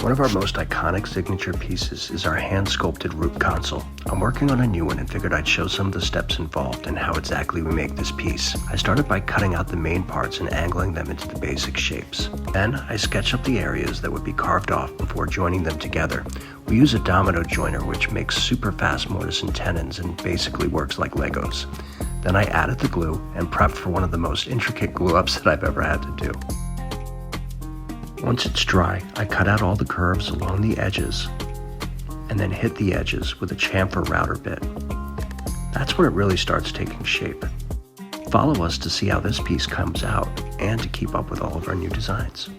One of our most iconic signature pieces is our hand-sculpted root console. I'm working on a new one and figured I'd show some of the steps involved and how exactly we make this piece. I started by cutting out the main parts and angling them into the basic shapes. Then I sketched up the areas that would be carved off before joining them together. We use a domino joiner which makes super fast mortise and tenons and basically works like Legos. Then I added the glue and prepped for one of the most intricate glue-ups that I've ever had to do. Once it's dry, I cut out all the curves along the edges and then hit the edges with a chamfer router bit. That's when it really starts taking shape. Follow us to see how this piece comes out and to keep up with all of our new designs.